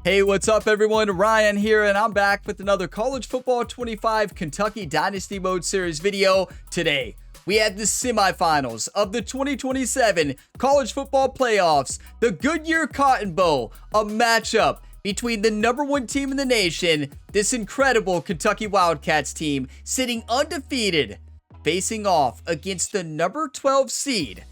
Hey, what's up everyone? Ryan here, and I'm back with another College Football 25 Kentucky Dynasty Mode Series video. Today, we have the semifinals of the 2027 College Football Playoffs, the Goodyear Cotton Bowl, a matchup between the #1 team in the nation, this incredible Kentucky Wildcats team, sitting undefeated, facing off against the number 12 seed,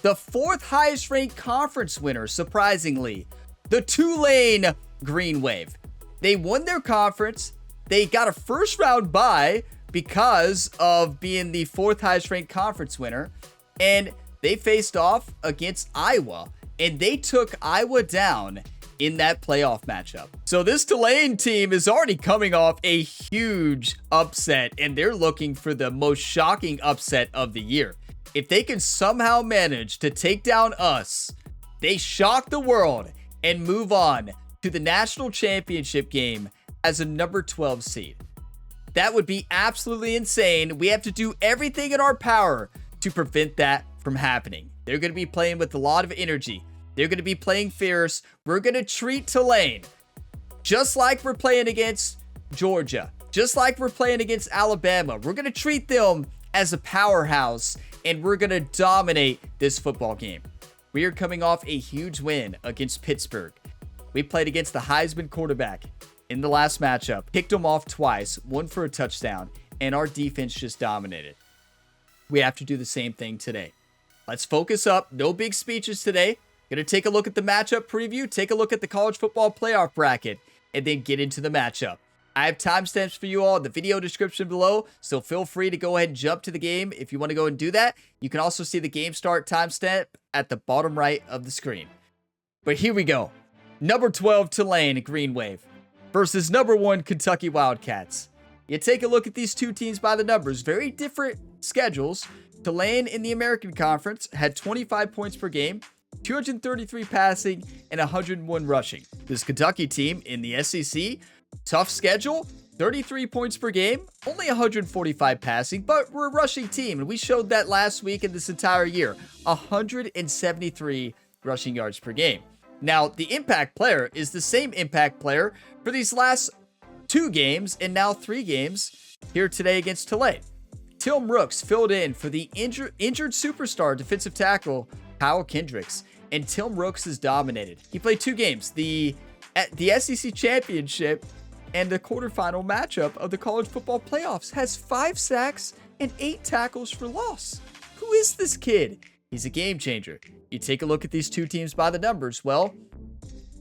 the 4th highest ranked conference winner, surprisingly, the Tulane Green Wave. They won their conference. They got a first round bye because of being the 4th highest ranked conference winner. And they faced off against Iowa. And they took Iowa down in that playoff matchup. So this Tulane team is already coming off a huge upset. And they're looking for the most shocking upset of the year. If they can somehow manage to take down us, they shock the world and move on to the national championship game as a number 12 seed. That would be absolutely insane. We have to do everything in our power to prevent that from happening. They're going to be playing with a lot of energy. They're going to be playing fierce. We're going to treat Tulane just like we're playing against Georgia, just like we're playing against Alabama. We're going to treat them as a powerhouse, and we're going to dominate this football game. We are coming off a huge win against Pittsburgh. We played against the Heisman quarterback in the last matchup, kicked him off twice, one for a touchdown, and our defense just dominated. We have to do the same thing today. Let's focus up. No big speeches today. Gonna take a look at the matchup preview, take a look at the college football playoff bracket, and then get into the matchup. I have timestamps for you all in the video description below, so feel free to go ahead and jump to the game if you want to go and do that. You can also see the game start timestamp at the bottom right of the screen. But here we go. Number 12 Tulane Green Wave versus number 1 Kentucky Wildcats. You take a look at these two teams by the numbers. Very different schedules. Tulane in the American Conference had 25 points per game, 233 passing, and 101 rushing. This Kentucky team in the SEC, tough schedule, 33 points per game, only 145 passing, but we're a rushing team, and we showed that last week and this entire year. 173 rushing yards per game. Now, the impact player is the same impact player for these last 2 games and now 3 games here today against Tulane. Tim Rooks filled in for the injured superstar defensive tackle Kyle Kendricks, and Tim Rooks has dominated. He played 2 games, the SEC championship and the quarterfinal matchup of the college football playoffs, has 5 sacks and 8 tackles for loss. Who is this kid? He's a game changer. You take a look at these two teams by the numbers. Well,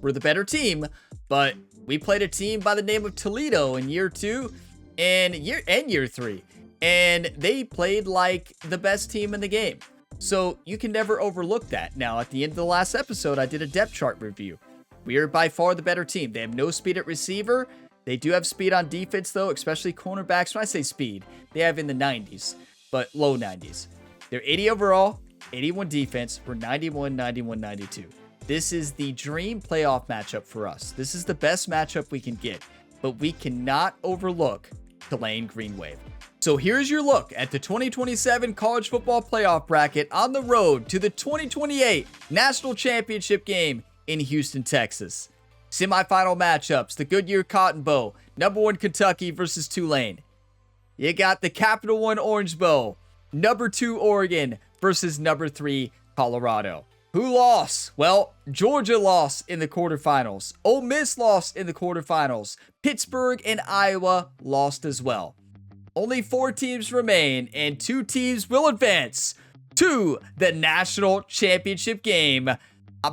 we're the better team, but we played a team by the name of Toledo in year 2 and year 3, and they played like the best team in the game. So you can never overlook that. Now, at the end of the last episode, I did a depth chart review. We are by far the better team. They have no speed at receiver. They do have speed on defense, though, especially cornerbacks. When I say speed, they have in the 90s, but low 90s. They're 80 overall. 81 defense. We're 91, 91, 92. This is the dream playoff matchup for us. This is the best matchup we can get, but we cannot overlook Tulane Green Wave. So here's your look at the 2027 college football playoff bracket on the road to the 2028 national championship game in Houston, Texas. Semifinal matchups, the Goodyear Cotton Bowl, number 1 Kentucky versus Tulane. You got the Capital One Orange Bowl, number 2 Oregon versus number 3 Colorado. Who lost? Well, Georgia lost in the quarterfinals. Ole Miss lost in the quarterfinals. Pittsburgh and Iowa lost as well. Only 4 teams remain, and 2 teams will advance to the national championship game.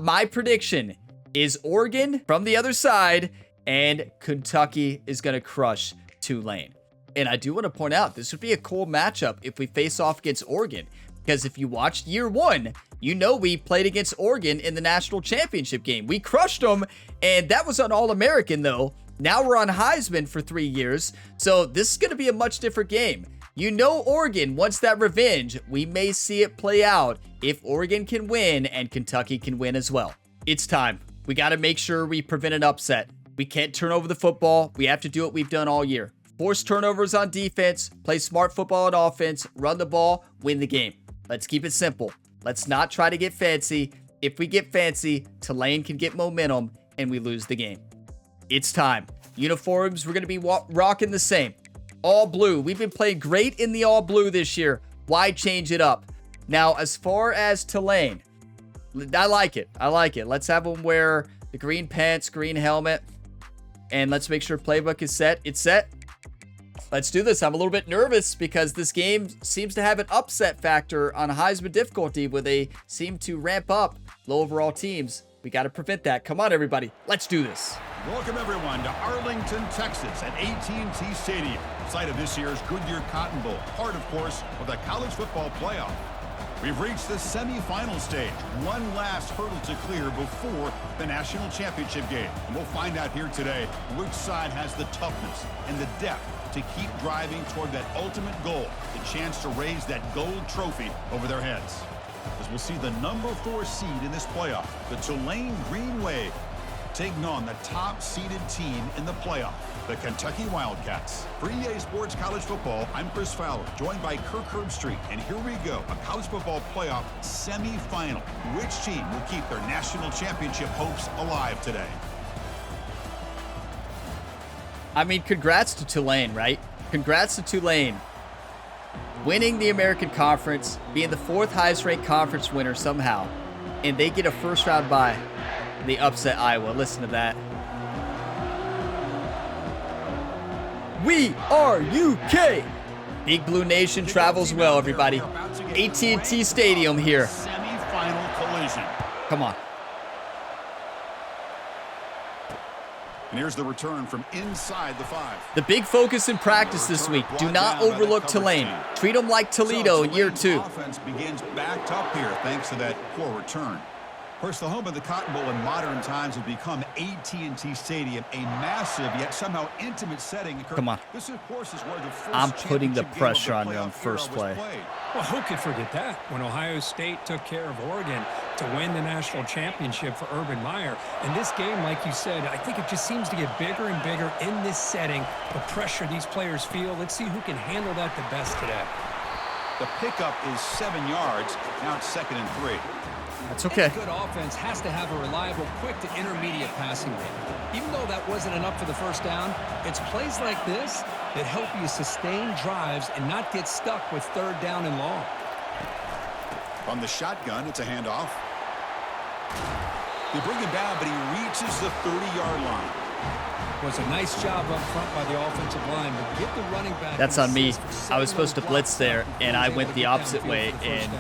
My prediction is Oregon from the other side, and Kentucky is going to crush Tulane. And I do want to point out, this would be a cool matchup if we face off against Oregon. Because if you watched year 1, you know we played against Oregon in the national championship game. We crushed them, and that was an All-American, though. Now we're on Heisman for 3 years, so this is going to be a much different game. You know Oregon wants that revenge. We may see it play out if Oregon can win and Kentucky can win as well. It's time. We got to make sure we prevent an upset. We can't turn over the football. We have to do what we've done all year. Force turnovers on defense, play smart football on offense, run the ball, win the game. Let's keep it simple. Let's not try to get fancy. If we get fancy, Tulane can get momentum and we lose the game. it's time. Uniforms, we're going to be rocking the same. All blue. We've been playing great in the all blue this year. Why change it up? Now, as far as Tulane, I like it. I like it. Let's have them wear the green pants, green helmet, and let's make sure playbook is set. It's set. Let's do this. I'm a little bit nervous because this game seems to have an upset factor on Heisman difficulty where they seem to ramp up low overall teams. We got to prevent that. Come on, everybody. Let's do this. Welcome, everyone, to Arlington, Texas at AT&T Stadium, site of this year's Goodyear Cotton Bowl, part, of course, of the college football playoff. We've reached the semifinal stage, one last hurdle to clear before the national championship game. And we'll find out here today which side has the toughness and the depth to keep driving toward that ultimate goal, the chance to raise that gold trophy over their heads. As we'll see the number 4 seed in this playoff, the Tulane Green Wave, taking on the top-seeded team in the playoff, the Kentucky Wildcats. For EA Sports College Football, I'm Chris Fowler, joined by Kirk Herbstreit, and here we go, a college football playoff semifinal. Which team will keep their national championship hopes alive today? I mean, congrats to Tulane, right? Congrats to Tulane. Winning the American Conference, being the 4th highest ranked conference winner somehow, and they get a first round bye. They upset Iowa. Listen to that. We are UK. Big Blue Nation travels well, everybody. AT&T Stadium here. Semi-final collision. Come on. And here's the return from inside the 5. The big focus in practice this week. Do not overlook Tulane. Treat them like Toledo in year 2. Offense begins backed up here thanks to that poor return. Of course, the home of the Cotton Bowl in modern times has become AT&T Stadium, a massive yet somehow intimate setting. Come on. This, of course, is where the first I'm putting the championship pressure game on of you the on playoff first era was play. played. Well, who could forget that when Ohio State took care of Oregon to win the national championship for Urban Meyer. And this game, like you said, I think it just seems to get bigger and bigger in this setting. The pressure these players feel. Let's see who can handle that the best today. The pickup is 7 yards. Now it's 2nd and 3. That's okay. Any good offense has to have a reliable, quick to intermediate passing game. Even though that wasn't enough for the first down, it's plays like this that help you sustain drives and not get stuck with 3rd down and long. From the shotgun, it's a handoff. They bring him down, but he reaches the 30-yard line. Was a nice job up front by the offensive line, but get the running back. That's on me. I was supposed to blitz there, and I went the opposite way, and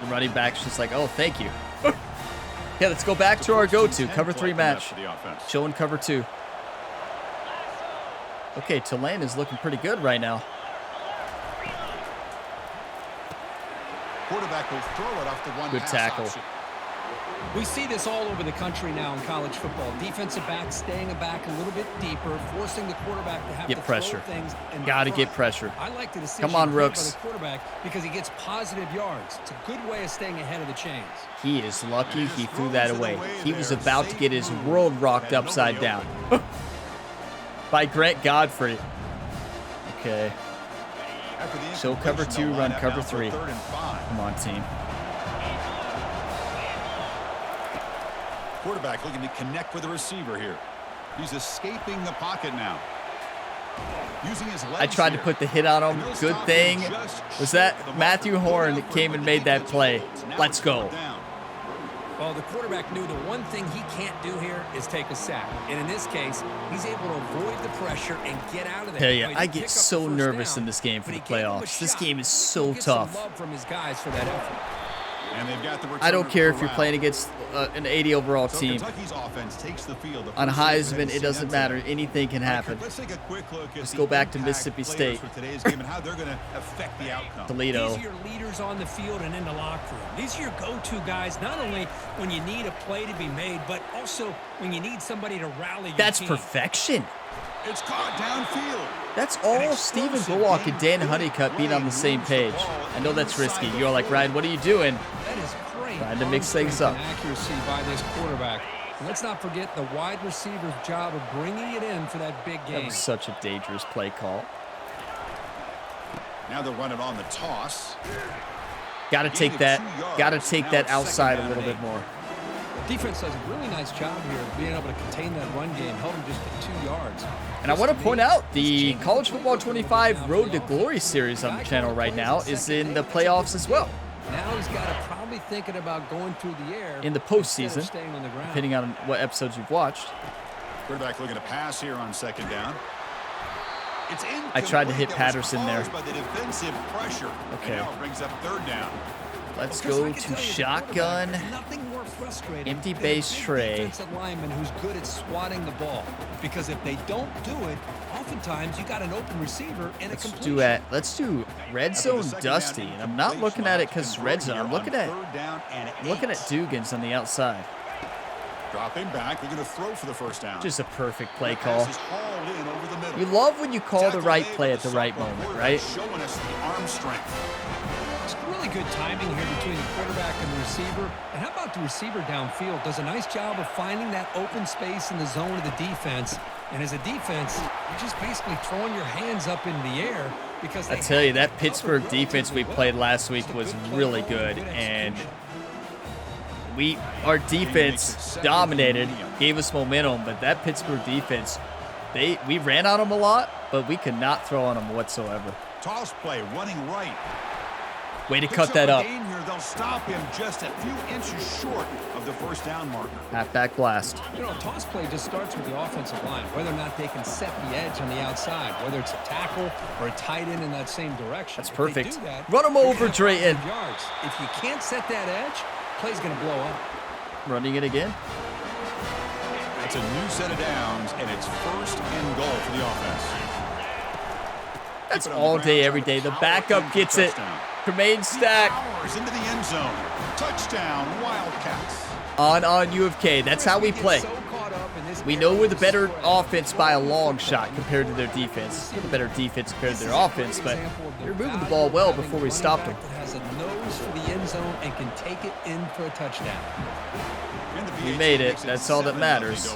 the running back's just like, oh, thank you. Yeah, let's go back to our go-to, cover 3 match. Showing cover 2. Okay, Tulane is looking pretty good right now. Quarterback will throw it off the one. Good tackle. We see this all over the country now in college football. Defensive backs staying back a little bit deeper, forcing the quarterback to have get to pressure. Throw things. Gotta get pressure. I like the decision Come on, by Rooks. the quarterback because he gets positive yards. It's a good way of staying ahead of the chains. He is lucky he threw that away. He was about to get his world rocked upside down. By Grant Godfrey. Okay. Show cover 2, run cover 3. Come on, team. Quarterback looking to connect with the receiver here. He's escaping the pocket now. Using his legs I tried to put the hit on him. Good thing was that Matthew Horn that came and made that play. Let's go. Well, the quarterback knew the one thing he can't do here is take a sack. And in this case, he's able to avoid the pressure and get out of there. Tell you, I get so nervous in this game for the playoffs. This game is so tough. From his guys for that effort. And they've got the I don't care if you're playing against an 80 overall team. On Heisman, it doesn't matter. Anything can happen. Let's take a quick look at Let's go back to Mississippi State. For today's game and how they're going to affect the outcome. Toledo. These are your leaders on the field and in the locker room. These are your go-to guys, not only when you need a play to be made, but also when you need somebody to rally your That's team. Perfection. It's caught downfield. That's all Stephen Bullock and Dan Honeycutt being on the same page. I know that's risky. You're like, Ryan, what are you doing? That is great. Trying to mix things up. Accuracy by this quarterback. And let's not forget the wide receiver's job of bringing it in for that big game. That was such a dangerous play call. Now they'll run it on the toss. Got to take that. Got to take that outside a little bit more. Defense does a really nice job here of being able to contain that run game, held them just to 2 yards. And I want to point out the College Football 25 Road to Glory series on the channel right now is in the playoffs as well. Now he's got to probably thinking about going through the air in the postseason, depending on what episodes you've watched. Quarterback looking to pass here on second down. I tried to hit Patterson there. By the defensive pressure. Okay. And now it brings up third down. Let's go to shotgun. Empty base tray. Defensive lineman who's good at swatting the ball, because if they don't do it, oftentimes you got an open receiver and a completion. Let's do red zone Dusty, and I'm not looking at it because red zone. I'm looking at Dugans on the outside. Dropping back, they're going to throw for the first down. Just a perfect play call. You love when you call the right play at the right moment, right? Showing us the arm strength. It's really good timing here between the quarterback and the receiver. And how about the receiver downfield? Does a nice job of finding that open space in the zone of the defense. And as a defense, you're just basically throwing your hands up in the air because I tell you, that Pittsburgh defense we played last week was really good, and our defense dominated, gave us momentum, but that Pittsburgh defense, we ran on them a lot, but we could not throw on them whatsoever. Toss play, running right. Way to cut that up. Here. They'll stop him just a few inches short of the first down marker. Halfback blast. You know, a toss play just starts with the offensive line, whether or not they can set the edge on the outside, whether it's a tackle or a tight end in that same direction. That's perfect. Run him over, Drayton. If you can't set that edge, play's going to blow up. Running it again. It's a new set of downs, and it's first and goal for the offense. That's all day, every day. The backup gets it. Tremaine Stack. Into the end zone. Touchdown, Wildcats. On U of K. That's how we play. We know we're the better offense by a long shot compared to their defense. The better defense compared to their offense, but they're moving the ball well before we stopped them. Has a nose for the end zone and can take it in for a touchdown. We made it. That's all that matters.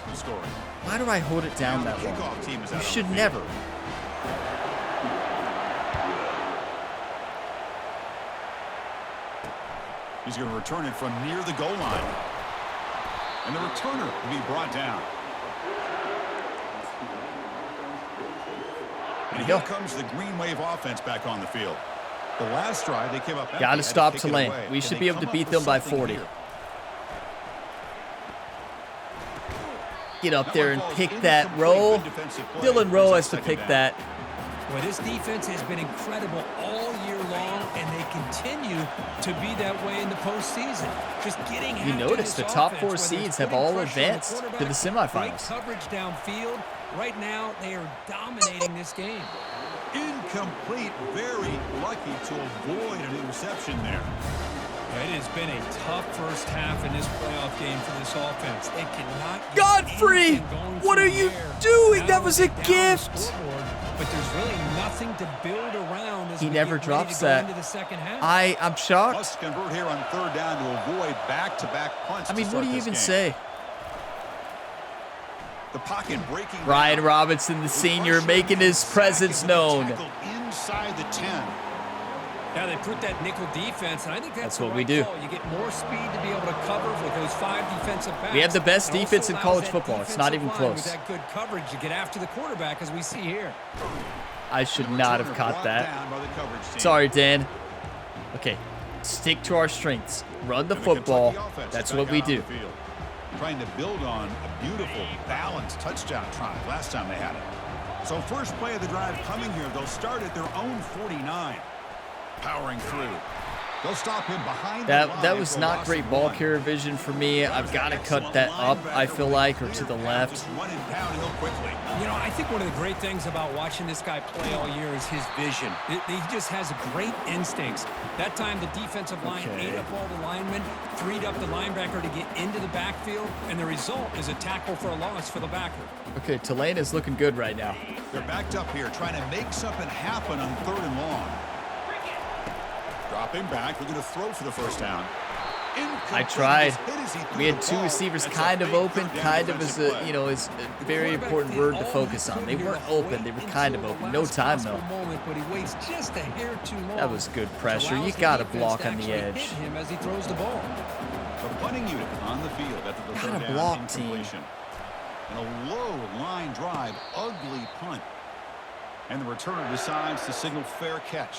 Why do I hold it down that long? You should never. He's going to return it from near the goal line. And the returner will be brought down. And here comes the Green Wave offense back on the field. The last drive, they came up. Got to stop Tulane. We should be able to beat them by 40. Here. Get up there and pick that roll. Dylan Rowe has to pick that. Well, this defense has been incredible all year long, and they continue to be that way in the postseason. Just getting you notice the top 4 seeds have all advanced to the semifinals. Coverage downfield. Right now, they are dominating this game. Incomplete. Very lucky to avoid an interception there. It has been a tough first half in this playoff game for this offense. They cannot. Godfrey, what are you doing? That was a gift. But there's really nothing to build around as he never drops that. Into the second half. I'm shocked. Must convert here on third down to avoid back-to-back punts. I mean, what do you even say? The pocket breaking. Ryan Robinson, the senior, making his presence known. Inside the 10. Yeah, they put that nickel defense, and I think that's what we do. Call. You get more speed to be able to cover with those 5 defensive backs. We have the best defense in college football. It's not even close. With that good coverage to get after the quarterback, as we see here. I should not have caught that. Sorry, Dan. Okay, stick to our strengths. Run the football. That's what we do. Trying to build on a beautiful, balanced touchdown drive last time they had it. So first play of the drive coming here. They'll start at their own 49. Powering through. They'll stop him behind that was not great ball carrier vision for me. I've got to cut that up, I feel like, or to the left. You know, I think one of the great things about watching this guy play all year is his vision. He just has great instincts. That time the defensive line ate up all the linemen, freed up the linebacker to get into the backfield, and the result is a tackle for a loss for the backer. Okay, Tulane is looking good right now. They're backed up here trying to make something happen on third and long. Dropping back, we're going to throw for the first down. I tried. We had 2 receivers kind of open. Kind of is a, you know, is a very important word to focus on. They weren't open. They were kind of open. No time though. That was good pressure. You got to block on the edge. The punting unit on the field after the third down block team. incompletion. And a low line drive, ugly punt. And the returner decides to signal fair catch.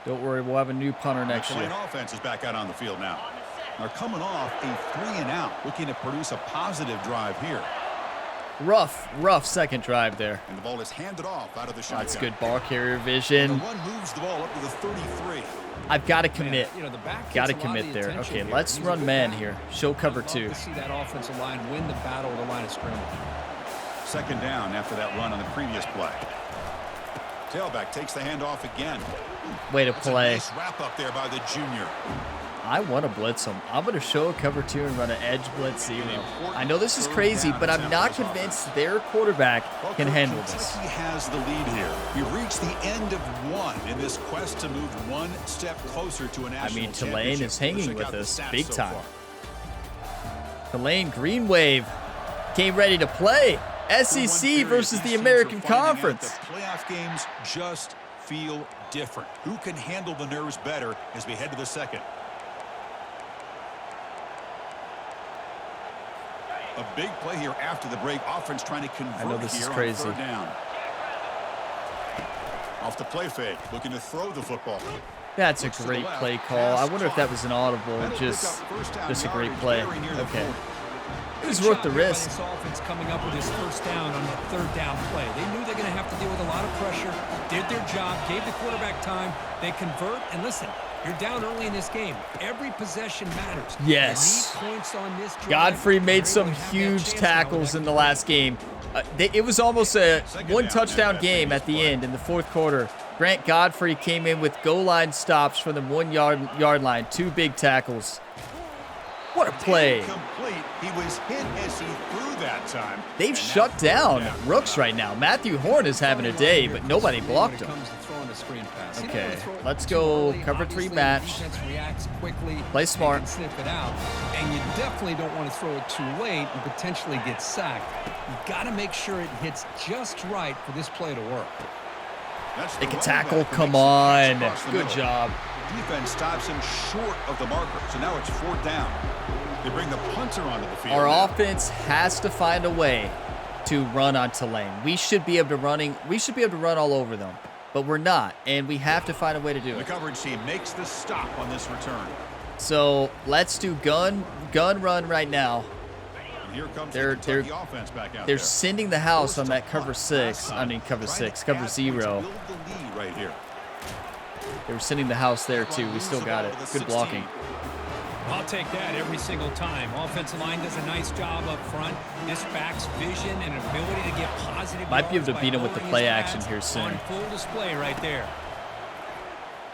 Don't worry, we'll have a new punter next The Tulane year. offense is back out on the field now. They're coming off a 3-and-out, looking to produce a positive drive here. Rough second drive there. And the ball is handed off out of the shotgun. That's good ball carrier The vision. run moves the ball up to the 33. I've got to commit. You know, the back Got to gets a lot of commit the there. attention Okay, here. let's He's a run good man back. here. Show cover I'd love 2. to see that offensive line win the battle of the line of scrimmage. Second down after that run on the previous play. Tailback takes the handoff again. Way to It's a play. nice wrap up there by the junior. I want to blitz him. I'm going to show a cover 2 and run an edge blitz 0. I know this is crazy, but I'm not convinced their quarterback can handle this. Kentucky has the lead here. We've reached the end of one in this quest to move one step closer to a national championship. Tulane is hanging Check with out the us stats big so time. far. Tulane Green Wave came ready to play. SEC versus the American Conference. The playoff games just feel different. Who can handle the nerves better as we head to the second? A big play here after the break. Offense trying to convert I know this here is on crazy. third down. Off the play fake, looking to throw the football. That's a Looks to the great left, play call. I pass wonder if that was an audible or That'll pick just up first down a great yardage play. very near the Okay. 40. It was worth the Good job here by risk. This offense coming up with his first down on that third down play. They knew they're going to have to deal with a lot of pressure, did their job, gave the quarterback time. They convert, and listen, you're down early in this game. Every possession matters. Yes. You need points on this drive. Godfrey made You're some able to have that huge chance now tackles with in that the last game. It was almost a Second one down touchdown after that game at the previous play. end in the fourth quarter. Grant Godfrey came in with goal line stops from the 1 yard line. 2 big tackles. What a play. Incomplete. He was hit as he threw that time. They've And shut now down third down. Rooks right now. Matthew Horn is having a day, but nobody blocked him. When it comes to throwing a screen pass. You don't Okay, wanna throw it let's too go early. cover 3 Obviously, the match. defense reacts quickly. Play They smart. can sniff it out, and you definitely don't want to throw it too late and potentially get sacked. You've got to make sure it hits just right for this play to work. That's the Make a running tackle. back who Come makes the catch on. across the Good middle. job. Defense stops him short of the marker, so now it's fourth down. They bring the punter onto the field. Our now. offense has to find a way to run on Tulane. We should be able to run all over them, but we're not, and we have to find a way to do The it. coverage team makes the stop on this return. So let's do gun run right now. And here comes They're- the Kentucky offense back out They're there. sending the house on that Forced to cover punt 6. last I time. mean cover Trying 6, to cover add points 0. and build the lead right here. They were sending the house there too. We still got it. Good blocking. I'll take that every single time. Offensive line does a nice job up front. This back's vision and ability to get positive Might be able to yards beat by him with the lowering play his action pads here soon. on full display right there.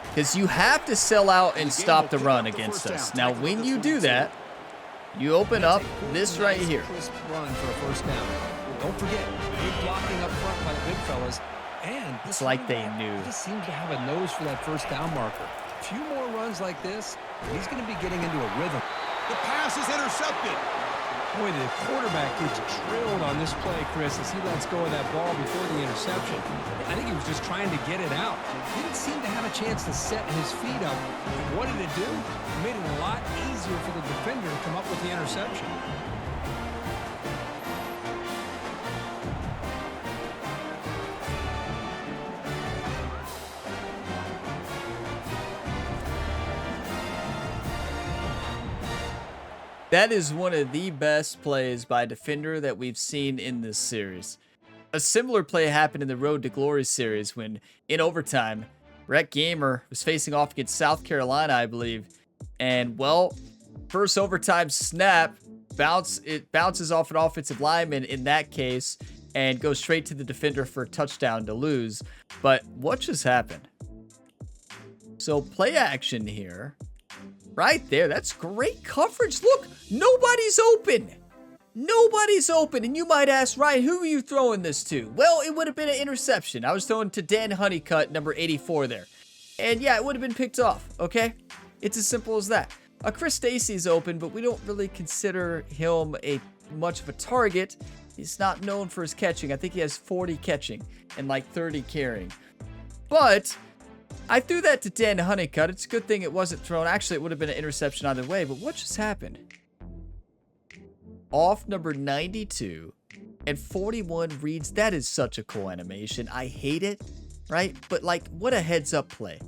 Because you have to sell out and stop the run against us. Now, when you do that, you open up this right here. Crisp run for a first down. Don't forget, good blocking up front by the big fellas. And It's like they knew. He just seems to have a nose for that first down marker. A few more runs like this, he's going to be getting into a rhythm. The pass is intercepted. Boy, the quarterback gets drilled on this play, Chris, as he lets go of that ball before the interception. I think he was just trying to get it out. He didn't seem to have a chance to set his feet up. What did it do? It made it a lot easier for the defender to come up with the interception. That is one of the best plays by a defender that we've seen in this series. A similar play happened in the Road to Glory series when, in overtime, Brett Gamer was facing off against South Carolina, I believe. And, well, first overtime snap, it bounces off an offensive lineman in that case and goes straight to the defender for a touchdown to lose. But what just happened? So play action here. Right there. That's great coverage. Look, nobody's open. Nobody's open. And you might ask, Ryan, who are you throwing this to? Well, it would have been an interception. I was throwing to Dan Honeycutt, number 84 there. And yeah, it would have been picked off, okay? It's as simple as that. Chris Stacy's open, but we don't really consider him much of a target. He's not known for his catching. I think he has 40 catching and like 30 carrying. But I threw that to Dan Honeycutt. It's a good thing it wasn't thrown. Actually, it would have been an interception either way. But what just happened? off number 92 and 41 reads. That is such a cool animation. I hate it, right? But like, what a heads up play.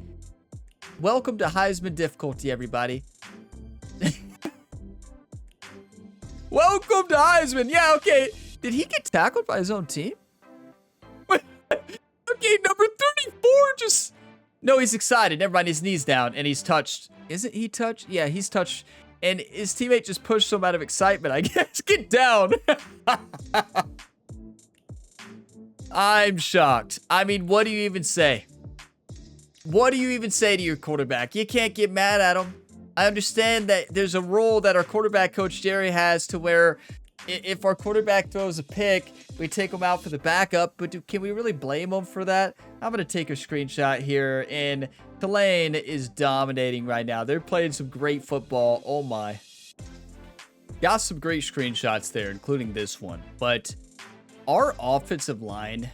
Welcome to Heisman difficulty, everybody. Welcome to Heisman. Yeah, okay. Did he get tackled by his own team? Okay, number 34 just... No, he's excited. Never mind, his knee's down and he's touched. Isn't he touched? Yeah, he's touched. And his teammate just pushed him out of excitement, I guess. Get down. I'm shocked. I mean, what do you even say? What do you even say to your quarterback? You can't get mad at him. I understand that there's a rule that our quarterback coach Jerry has to where if our quarterback throws a pick, we take him out for the backup. But can we really blame him for that? I'm going to take a screenshot here. And Tulane is dominating right now. They're playing some great football. Oh, my. Got some great screenshots there, including this one. But our offensive line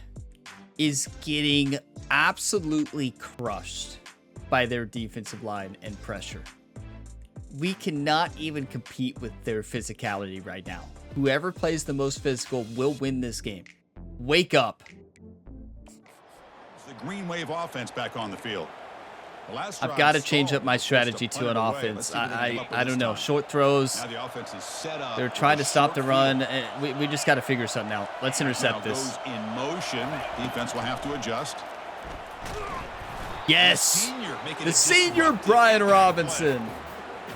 is getting absolutely crushed by their defensive line and pressure. We cannot even compete with their physicality right now. Whoever plays the most physical will win this game. Wake up. It's the Green Wave offense back on the field. I've got to change up my strategy to an offense. I don't know. Short throws. They're trying to stop the run. We just got to figure something out. Let's intercept this. In motion, defense will have to adjust. Yes. The senior Brian Robinson.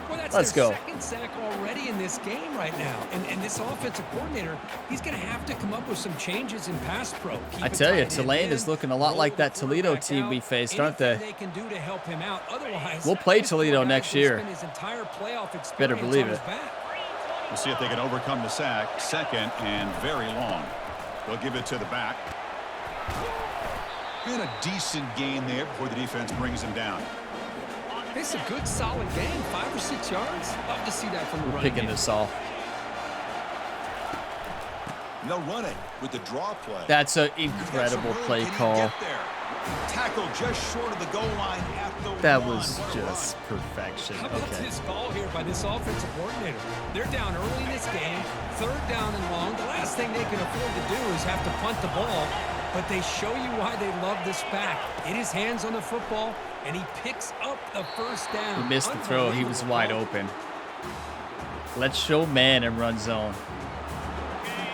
Well, that's Let's their go. Second sack already in this game right now. And this offensive coordinator, he's going to have to come up with some changes in pass pro. I tell you, Tulane is looking a lot like that Toledo team we faced, aren't they? We'll play Toledo next year. Better believe it. We'll see if they can overcome the sack. Second and very long. They'll give it to the back. And a decent gain there before the defense brings him down. It's a good, solid game. 5 or 6 yards. Love to see that from the running Picking this off. They'll run it with the draw play. That's an incredible play call. Tackle just short of the goal line at the That was just perfection. How about Okay. this call here by this offensive coordinator? They're down early in this game, 3rd down and long. The last thing they can afford to do is have to punt the ball, but they show you why they love this back. Get his hands on the football, and he picks up the 1st down. He missed the throw. He was wide open. Let's show man and run zone.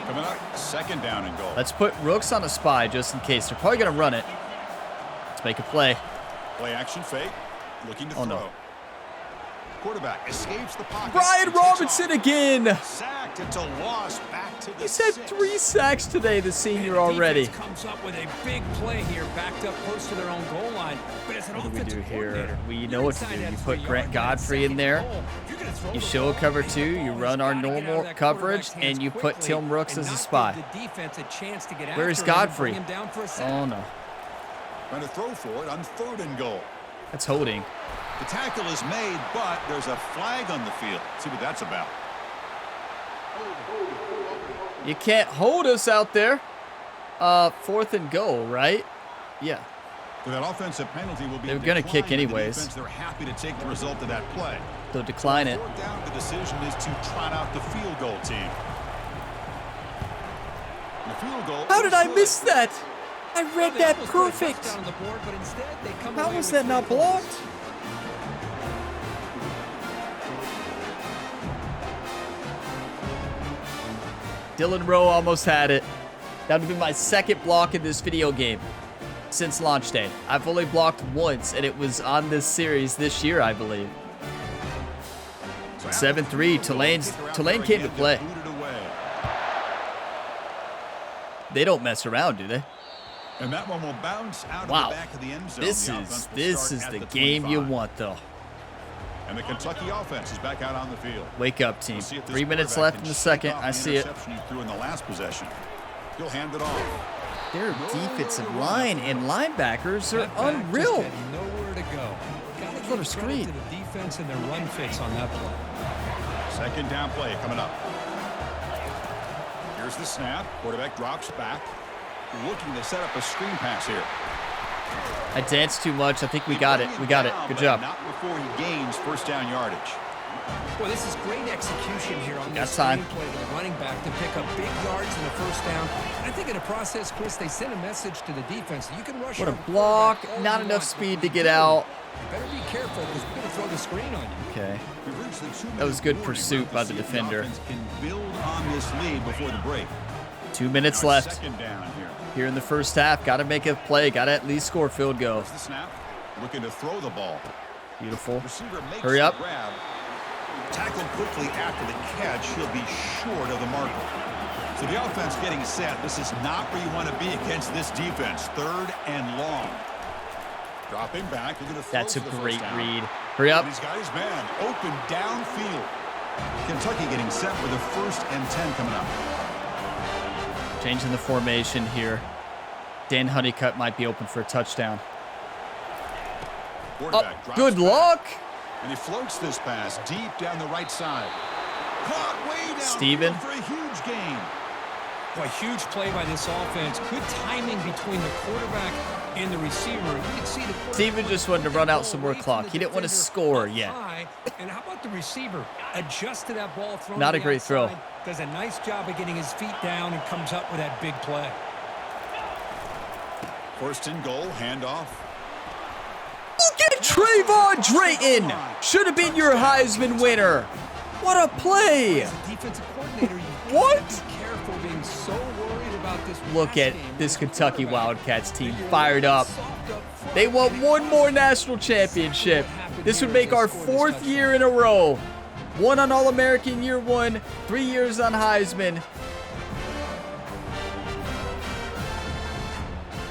Coming up, 2nd down and goal. Let's put Rooks on a spy just in case. They're probably going to run it. Let's make a play. Play action fake. Looking to Oh, throw. no. Quarterback escapes the pocket. Brian Robinson again. Sacked. It's a loss. Back to the He's had 6. 3 sacks today, the senior already. Defense comes up with a big play here, backed up close to their own goal line. But as an What do we do offensive here? coordinator, We know you're what to inside do. that You put 3 Grant yard line, Godfrey in 2nd there. goal. You're gonna throw You the show a ball, cover get 2. that You ball. run He's our gotta get out of normal that coverage, quarterback's hands and you put quickly Tim Rooks and as a not spy. give the defense a chance to get Where's after him and Godfrey? bring him down for a sack. Oh, no. Trying to throw for it on 3rd and goal. That's holding. The tackle is made, but there's a flag on the field. Let's see what that's about. You can't hold us out there. 4th and goal, right? Yeah. So that offensive penalty will be They were gonna kick declined. The anyways. defense, they're happy to take the result of that play. So decline it. 4th down, the decision is to trot out the field goal team. The field goal. How did I good. miss that? I read They that almost put a perfect. touchdown on the board, but instead they come How away was with that 3 not points. blocked? Dylan Rowe almost had it. That would be my 2nd block in this video game since launch day. I've only blocked once, and it was on this series this year, I believe. 7-3. Tulane came to play. They don't mess around, do they? And that one will bounce out Wow. of the back of the end zone. This The offense will is start the at game you 25. want, though. And the Kentucky offense is back out on the field. Wake up, team. We'll see if this 3 minutes quarterback left in can the shake 2nd. off I the see it. interception he threw in the last possession. He'll hand it off. Their defensive line and linebackers are That back just unreal. had nowhere to go. Gotta What a give credit screen. to the defense and their run fits on that play. 2nd down play coming up. Here's the snap. Quarterback drops back. Looking to set up a screen pass here. I danced too much. I think we got it. We got it. Good But job. Not before he gains 1st down yardage. Well, this is great execution here on this time. play to the running back to pick up big yards in the first down. And I think in the process, Chris, they sent a message to the defense. You can rush. What a block. Not enough speed to get out. You better be careful because we're going to throw the screen on you. Okay. That was good pursuit by the defender. Can build on this lead before the break. 2 minutes left. Second down here. Here in the first half. Got to make a play. Got to at least score a field goal. The snap. Looking to throw the ball. Beautiful. Receiver makes Hurry up. the grab. Tackled quickly after the catch. He'll be short of the marker. So the offense getting set. This is not where you want to be against this defense. 3rd and long. Dropping back. That's a great read. Hurry up. He's got his man open downfield. Kentucky getting set for the 1st and 10 coming up. Changing the formation here. Dan Honeycutt might be open for a touchdown. Oh, good luck. And he floats this pass deep down the right side. Caught way down Steven. for a huge gain. A huge play by this offense. Good timing between the quarterback and the receiver. You can see the Steven just wanted to run out some more clock. He didn't want to score yet. And how about the receiver? Adjust to that ball thrown. Not a great throw. Does a nice job of getting his feet down and comes up with that big play. 1st and goal, handoff. Look at Trayvon Drayton. Should have been your Heisman winner. What a play. As a defensive coordinator, What? be careful being so worried about this. Look at this Kentucky Wildcats team fired up. They want one more national championship. This would make our 4th year in a row. 1 on All-American year 1, 3 years on Heisman.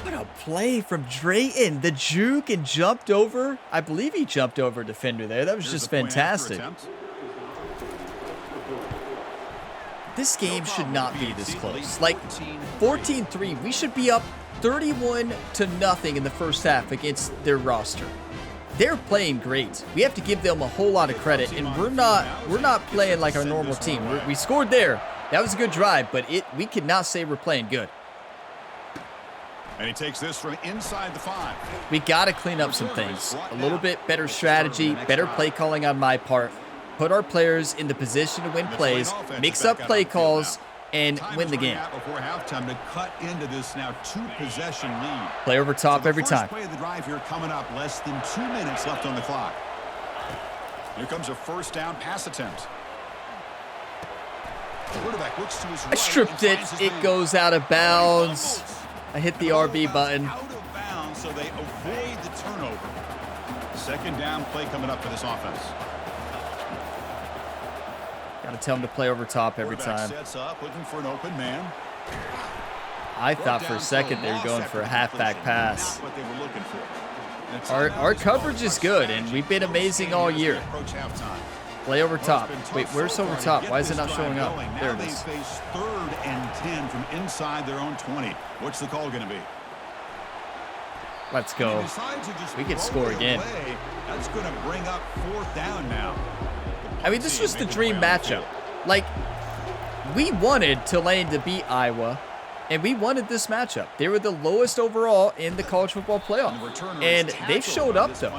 What a play from Drayton. The juke and jumped over. I believe he jumped over a defender there. That was just fantastic. This game should not be this close. Like 14-3, we should be up 31-0 in the first half against their roster. They're playing great. We have to give them a whole lot of credit, and we're not playing like our normal team. We scored there. That was a good drive, but we cannot say we're playing good. And he takes this from inside the 5. We got to clean up some things. A little bit better strategy, better play calling on my part. Put our players in the position to win plays, mix up play calls, and win the game. Before halftime to cut into this now 2-possession lead. Play over top every time. Play of the drive here coming up. Less than 2 minutes left on the clock. Here comes a 1st down pass attempt. The quarterback looks to his right. I stripped it. It goes out of bounds. I hit the RB button. Out of bounds, so they avoid the turnover. 2nd down play coming up for this offense. Got to tell him to play over top every time. Sets up, looking for an open man. I thought for a second they were going for a halfback pass. Not what they were looking for. Our coverage is good, and we've been amazing all year. Play over top. Wait, where's over top? Why is it not showing up? There it is. They face 3rd and 10 from inside their own 20. What's the call going to be? Let's go. We can score again. That's going to bring up 4th down now. I mean, this was the dream matchup. Like, we wanted Tulane to beat Iowa, and we wanted this matchup. They were the lowest overall in the college football playoff, and they've showed up, though.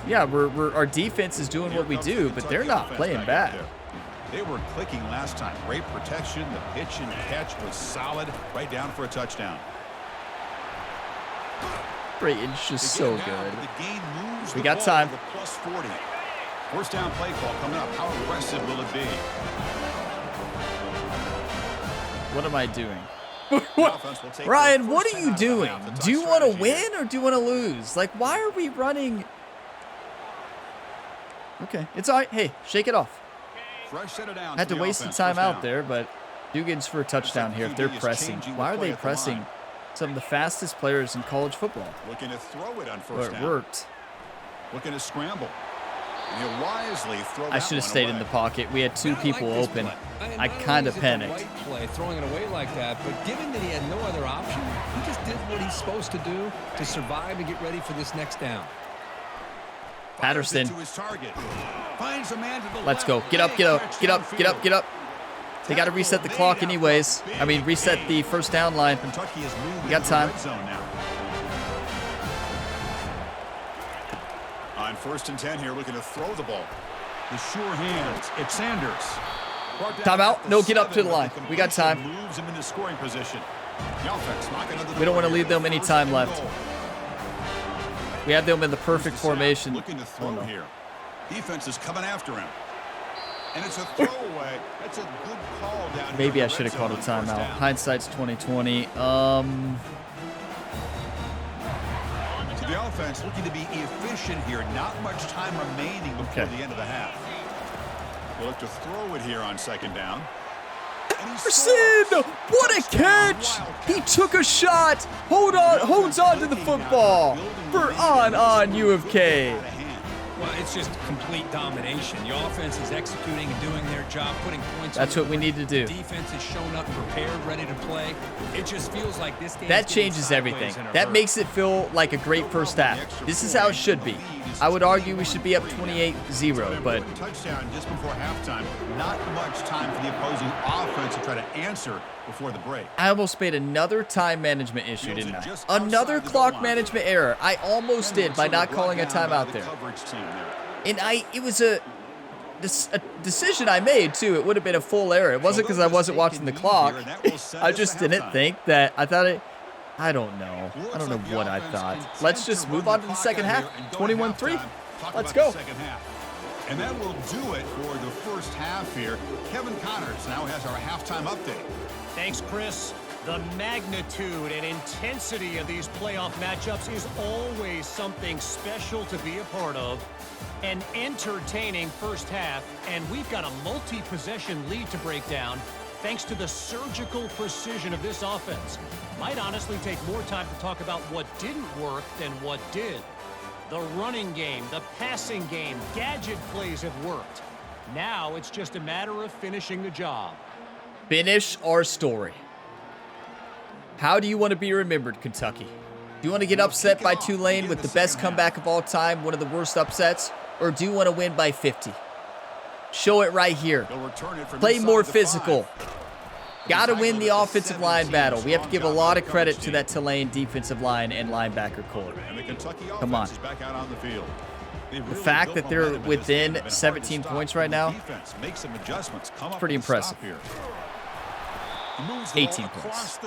Yeah, our defense is doing what we do, but they're not playing bad. They were clicking last time. Great protection. The pitch and catch was solid. Right down for a touchdown. Brayton's just so good. We got time. Plus 40. 1st down play call coming up. How aggressive will it be? What am I doing? Ryan, what are you doing? Do you want to win or do you want to lose? Like, why are we running? Okay, it's all right. Hey, shake it off. I had to waste the time out there, but Dugan's for a touchdown here if they're pressing. Why are they pressing some of the fastest players in college football? Looking to throw it on 1st Well, down. it worked. Looking to scramble. And he'll wisely throw I should have stayed in the pocket. We had 2 people open. I kind of panicked. Play, throwing it away like that, but given that he had no other option, he just did what he's supposed to do to survive and get ready for this next down. Patterson. Let's go. Get up, get up, get up, get up, get up. They got to reset the clock anyways. I mean, reset the 1st down line. You got time. line. 1st and 10 here, looking to throw the ball. The sure hands. It's Sanders. Timeout. No, get up to the line. We got time. Moves him into scoring position. The offense knocking on the We don't want to door leave them any time left. goal. We have them in the perfect formation. Looking to throw here. Defense is coming after him. And it's a throwaway. That's a good call down here. Maybe I should have called a timeout. Hindsight's 2020. The offense looking to be efficient here. Not much time remaining before the end of the half. We'll look to throw it here on 2nd down. Anderson! What a catch! He took a shot. Holds on to the football for on U of K. Well, it's just complete domination. The offense is executing and doing their job, putting points. That's what we need to do. The defense is shown up, prepared, ready to play. It just feels like this game. That changes everything. That makes it feel like a great first half. This is how it should be. I would argue we should be up 28-0, but touchdown just before halftime. Not much time for the opposing offense to try to answer before the break. I almost made another time management issue, didn't I? Another clock management error. I almost did by not calling a timeout there. And it was a decision I made, too. It would have been a full error. It wasn't because I wasn't watching the clock. I just didn't think that. I don't know. I don't know what I thought. Let's just move on to the second half. 21-3. Let's go. And that will do it for the first half here. Kevin Connors now has our halftime update. Thanks, Chris. The magnitude and intensity of these playoff matchups is always something special to be a part of. An entertaining first half, and we've got a multi-possession lead to break down thanks to the surgical precision of this offense. Might honestly take more time to talk about what didn't work than what did. The running game, the passing game, gadget plays have worked. Now it's just a matter of finishing the job. Finish our story. How do you want to be remembered, Kentucky? Do you want to get upset by Tulane with the best comeback of all time, one of the worst upsets? Or do you want to win by 50? Show it right here. Play more physical. Got to win the offensive line battle. We have to give a lot of credit to that Tulane defensive line and linebacker core. Come on. The fact that they're within 17 points right now, it's pretty impressive. 18 points.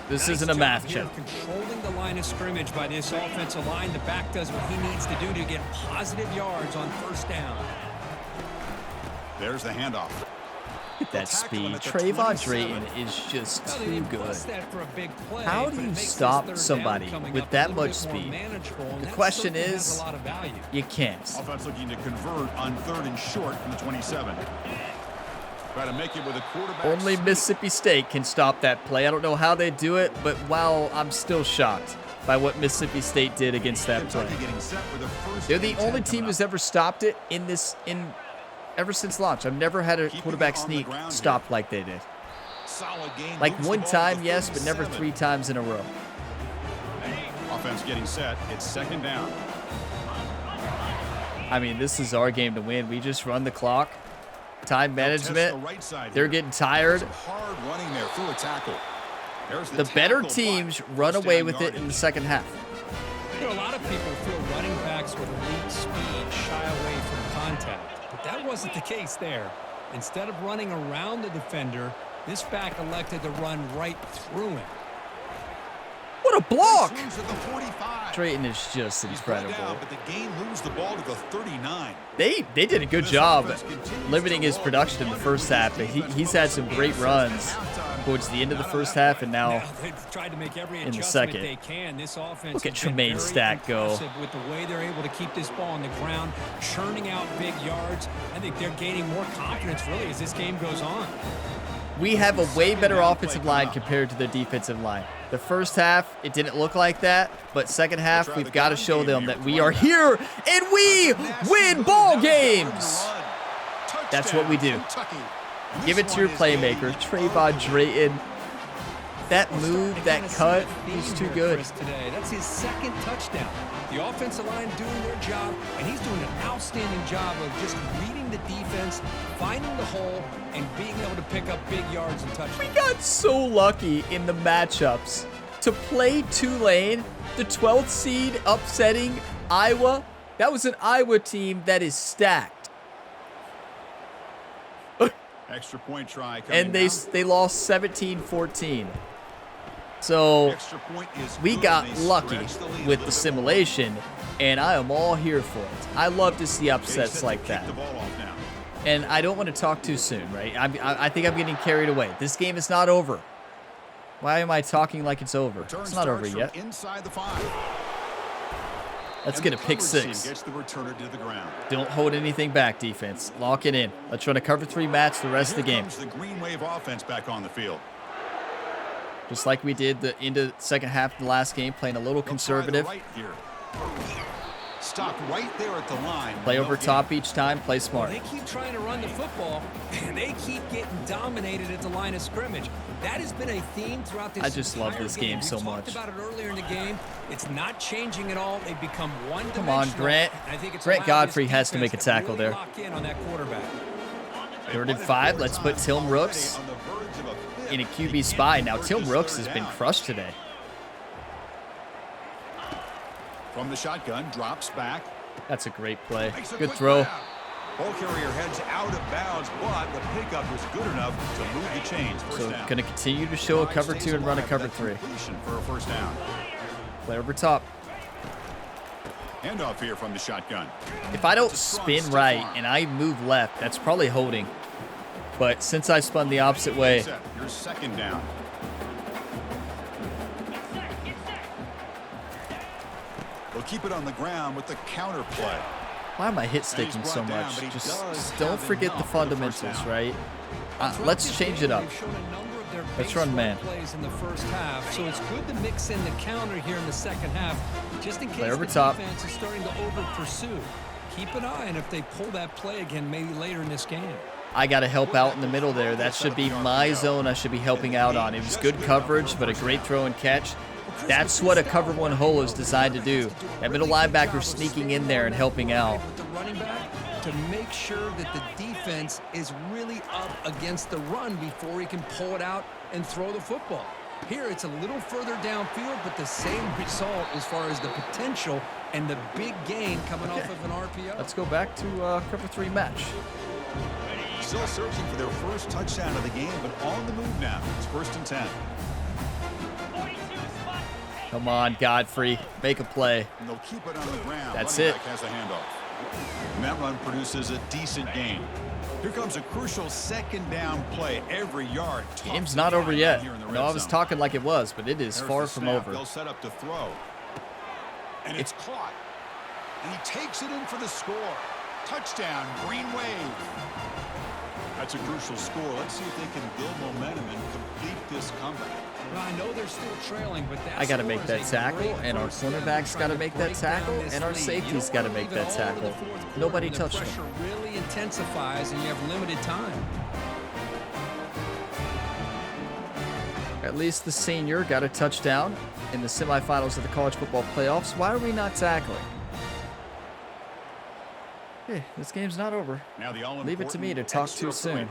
This isn't a math check. Controlling the line of scrimmage by this offensive line. The back does what he needs to do to get positive yards on 1st down. There's the handoff. That speed. Trayvon Drayton is just too good. How do you stop somebody with that much speed? The question is, you can't. Offense looking to convert on 3rd and short from the 27. Try to make it with a quarterback. Only Mississippi State can stop that play. I don't know how they do it, but wow, I'm still shocked by what Mississippi State did against that play. They're the only team who's ever stopped it ever since launch. I've never had a quarterback sneak stopped like they did. Like one time, yes, but never 3 times in a row. Offense getting set. It's 2nd down. I mean, this is our game to win. We just run the clock. Time management. They're getting tired. Hard running there through a tackle. The better teams run away with it in the second half. You know, a lot of people feel running backs with elite speed shy away from contact, but that wasn't the case there. Instead of running around the defender, this back elected to run right through him. What a block! Drayton is just incredible. But the game moves the ball to the 39. They did a good job limiting his production in the first half, but he's had some great runs towards the end of the first half and now in the second. Look at Tremaine Stack go. With the way they're able to keep this ball on the ground, churning out big yards. I think they're gaining more confidence really as this game goes on. We have a way better offensive line compared to their defensive line. The first half, it didn't look like that, but second half, we've got to show them that we are here and we win ball games. That's what we do. Give it to your playmaker, Trayvon Drayton. That move, that cut, he's too good. That's his 2nd touchdown. The offensive line doing their job, and he's doing an outstanding job of just reading the defense, finding the hole, and being able to pick up big yards and touchdowns. We got so lucky in the matchups to play Tulane, the 12th seed, upsetting Iowa. That was an Iowa team that is stacked. Extra point try coming And they lost 17-14. So we got lucky with the simulation, and I am all here for it. I love to see upsets like that. And I don't want to talk too soon, right? I think I'm getting carried away. This game is not over. Why am I talking like it's over? It's not over yet. Let's get a pick six. Don't hold anything back, defense. Lock it in. Let's run a cover 3 match the rest of the game. The Green Wave offense back on the field. Just like we did the end of the second half of the last game, playing a little conservative. Stop right there at the line. Play over top each time. Play smart. They keep trying to run the football, and they keep getting dominated at the line of scrimmage. That has been a theme throughout this. I just love this game so much. We talked about it earlier in the game. It's not changing at all. They've become one-dimensional. Come on, Grant. Grant Godfrey has to make a tackle there. Lock in on that quarterback. 3rd and 5. Let's put Tim Rooks in a QB spy. Now, Tim Rooks has been crushed today. From the shotgun, drops back. That's a great play. Good throw. Ball carrier heads out of bounds, but the pickup was good enough to move the chains. So going to continue to show a cover 2 and run a cover 3. For a first down. Play over top. Handoff here from the shotgun. If I don't spin right and I move left, that's probably holding. But since I spun the opposite way, your second down. They'll keep it on the ground with the counter play. why am I hit sticking so much? Just don't forget the fundamentals, right? Let's change it up. Let's run man. Plays in the first half, so it's good to mix in the counter here in the second half, just in case over the top. defense is starting to over pursue. Keep an eye on if they pull that play again, maybe later in this game. I got to help out in the middle there. That should be my zone I should be helping out on. It was good coverage, but a great throw and catch. That's what a cover 1 hole is designed to do. That middle linebacker sneaking in there and helping out. The running back to make sure that the defense is really up against the run before he can pull it out and throw the football. Here it's a little further downfield, but the same result as far as the potential and the big gain coming off of an RPO. Let's go back to cover 3 match. Still searching for their first touchdown of the game, but on the move now. It's 1st and 10. Come on, Godfrey. Make a play. And they'll keep it on the ground. That's Running it. back has a handoff. And that run produces a decent gain. Here comes a crucial 2nd down play. Every yard. Game's not over yet. No, I was talking like it was, but it is far from over. They'll set up to throw. And it's caught. And he takes it in for the score. Touchdown, Green Wave. That's a crucial score. Let's see if they can build momentum and complete this comeback. Well, I know they're still trailing, but I got to make that tackle, and our cornerback's got to make that tackle, and our safety's got to make that tackle. Nobody touched him. The pressure really intensifies, and you have limited time. At least the senior got a touchdown in the semifinals of the college football playoffs. Why are we not tackling? Hey, this game's not over. Now the Leave it to me to talk too soon.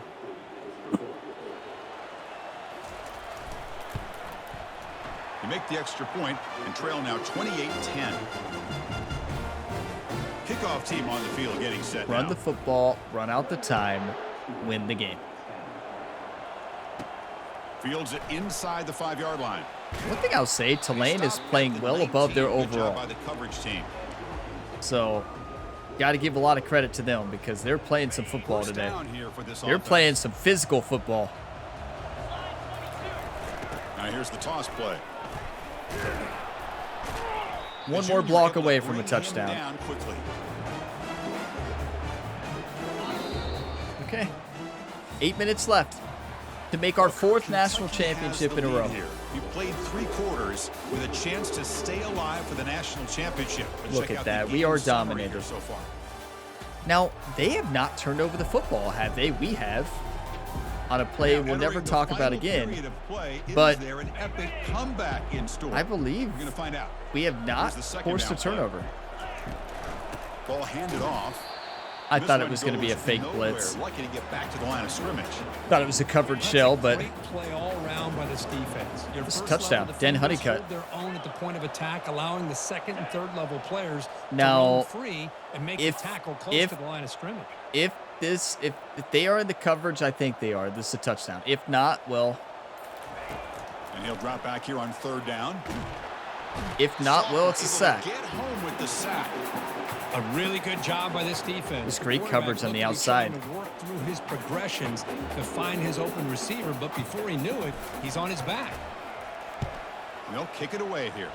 You make the extra point and trail now 28-10. Kickoff team on the field getting set Run now. the football, run out the time, win the game. Fields it inside the 5-yard line. One thing I'll say, Tulane is playing well above their Good job overall. by the coverage team. So, got to give a lot of credit to them because they're playing some football First today. down here for this They're offense. playing some physical football. Now here's the toss play. One The more junior block able to away from a bring him touchdown. down quickly. Okay. 8 minutes left to make our 4th national championship in a row. You played 3 quarters with a chance to stay alive for the national championship. But Look check at out that. the We game are summary here dominators. so far. Now, they have not turned over the football, have they? We have. On a play Now, we'll never entering the talk about final again. period of play, But is there an epic comeback in store? I believe We're going to find out. we have not Here's the second forced a down play. turnover. Ball handed off. I thought it was going to be a fake blitz. Lucky to get back to the line of scrimmage. Thought it was a covered shell, but Great play all around by this defense. Your it's a first touchdown. level Dan defenders Honeycutt. hold their own at the point of attack, allowing the second and third level players Now, to roam free and make if- the tackle close to the line of scrimmage. If they are in the coverage, I think they are. This is a touchdown. If not, well, And he'll drop back here on third down. if not, well, it's a sack. Get home with the sack. A really good job by this defense. It's great The coverage on the quarterback looked to be outside. trying to work through his progressions to find his open receiver, but before he knew it, he's on his back. And they'll kick it away here.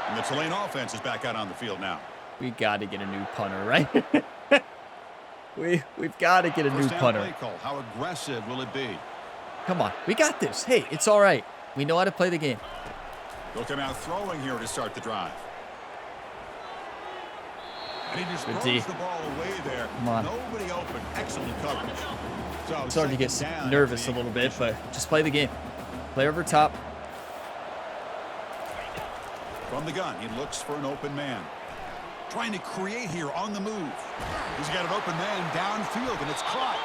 And the Tulane offense is back out on the field now. We got to get a new punter, right? We've got to get a new First down punter. play call. How aggressive will it be? Come on, we got this. Hey, it's all right. We know how to play the game. They'll come out throwing here to start the drive. And he just Good throws D. the ball away there. Come on. Nobody open. Excellent coverage. So I'm starting to get second down nervous a after the little bit, but ignition. just play the game. Play over top. From the gun, he looks for an open man. Trying to create here on the move. He's got an open man downfield, and it's caught.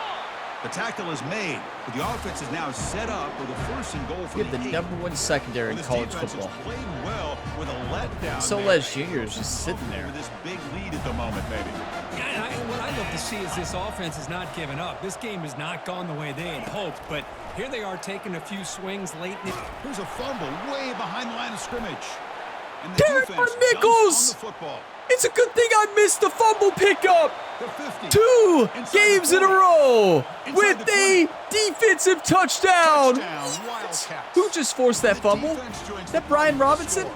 The tackle is made, but the offense is now set up with a first and goal for We have the the #1 secondary in This college defense has football. played well with a letdown. Soles Jr. is just sitting there. With this big lead at the moment, maybe. Yeah, what I'd love to see is this offense is not giving up. This game has not gone the way they had hoped, but here they are taking a few swings late in it. Here's a fumble way behind the line of scrimmage. And the Darren defense Nichols! jumps on the football. It's a good thing I missed the fumble pickup. The 50. 2 Inside games the in a 20. row Inside with the a defensive touchdown. Touchdown, Wildcats. Who just forced that The fumble? defense joins Is the that Brian ball to Robinson? score.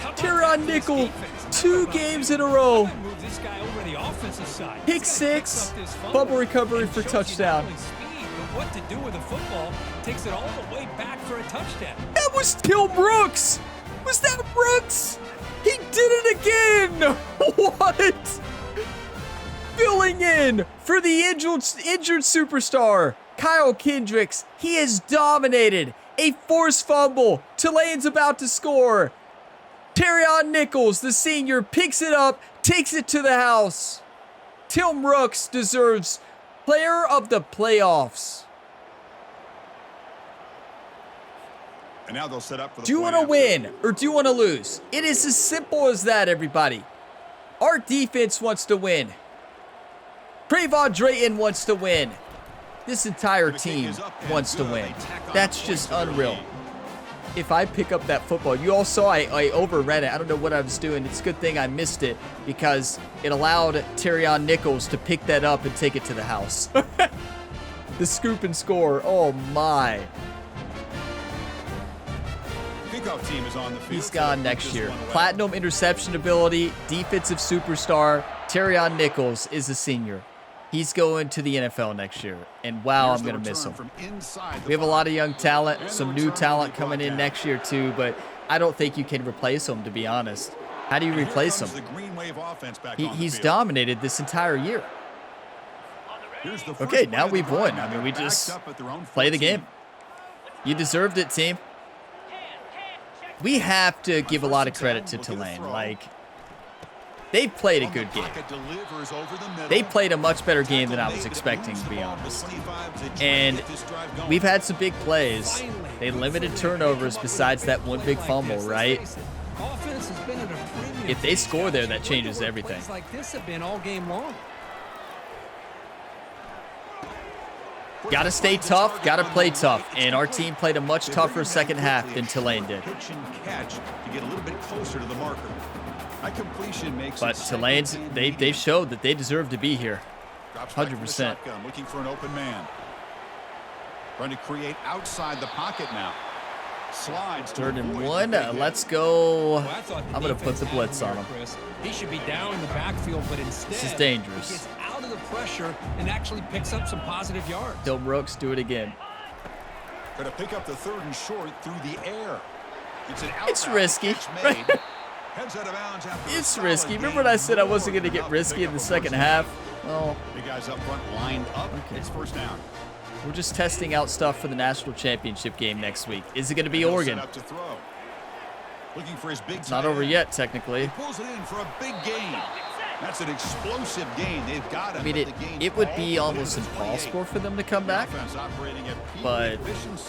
How about Tyron that Nickel, defense? 2 How about games this? in a row. How about move this guy over the offensive side? Pick This guy picks 6, up this fumble recovery and for shows you not touchdown. only speed, but what to do with the football. Takes it all the way back for a touchdown. That was Till Brooks. Was that Brooks? He did it again. What? Filling in for the injured superstar, Kyle Kendricks. He has dominated. A forced fumble. Tulane's about to score. Terrion Nichols, the senior, picks it up, takes it to the house. Till Brooks deserves Player of the Playoffs. And now they'll set up for the Do you point want to after. win or do you want to lose? It is as simple as that, everybody. Our defense wants to win. Trayvon Drayton wants to win. This entire The kick team is up and wants to good. win. They tack on That's points just to their unreal. lead. If I pick up that football, you all saw I overread it. I don't know what I was doing. It's a good thing I missed it because it allowed Terrion Nichols to pick that up and take it to the house. The scoop and score. Oh my. Kickoff team is on the field. He's gone So next this year. one away. Platinum interception ability, defensive superstar. Terrion Nichols is a senior. He's going to the NFL next year. And wow, Here's I'm the going to miss return him. from inside the We have a lot of young talent, And the some new return talent will be brought coming in down. next year too, but I don't think you can replace him, to be honest. How do you Here replace comes him? the Green Wave offense back on the He's field. dominated this entire year. Here's the first Okay, play now of the we've won. drive. I mean, we They're just backed up at their own play the 14. game. You deserved it, team. We have to give a lot of credit to Tulane. Like, they played a From the good game. pocket, delivers over the middle. They played a much better game than I Tackle was made, expecting, moves to the be ball to honest. 25 as they try to And get this drive going. we've had some big plays. Finally, They good limited for them. turnovers Come up with besides a that big one play big like fumble, this. Let's right? face it, offense has been at a premium If they for score these there, guys. that Look at changes where everything. plays like this have been all game long. Got to stay tough, got to play tough. And our team played a much tougher second half than Tulane did. Pitch and catch to get a little bit closer to the marker. That completion makes But it second Tulane's, and they've medium. showed that they deserve to be here. Drops back from the 100%. shotgun, looking for an open man. Trying to create outside the pocket now. Slides to 3rd and avoid 1. the big hit. Let's go. Well, I thought the I'm going to put defense the had blitz him on here, him. Chris. He should be down in the backfield, but instead, This is dangerous. he gets out of the pressure and actually picks up some positive yards. Till Brooks, do it again. Going to pick up the 3rd and short through the air. It's an It's out-route risky. catch made. Heads out of bounds after a It's solid risky. gain. Remember when I said I wasn't More going to than get enough risky pick in up the a second first half? down. Well, The guys up front lined up. Okay. It's first down. We're just testing out stuff for the national championship game next week. Is it going to be Oregon? Looking for his big It's not over yet, technically. He pulls it in for a big gain. That's an explosive gain. They've got I mean, it would be almost impossible for them to come back, but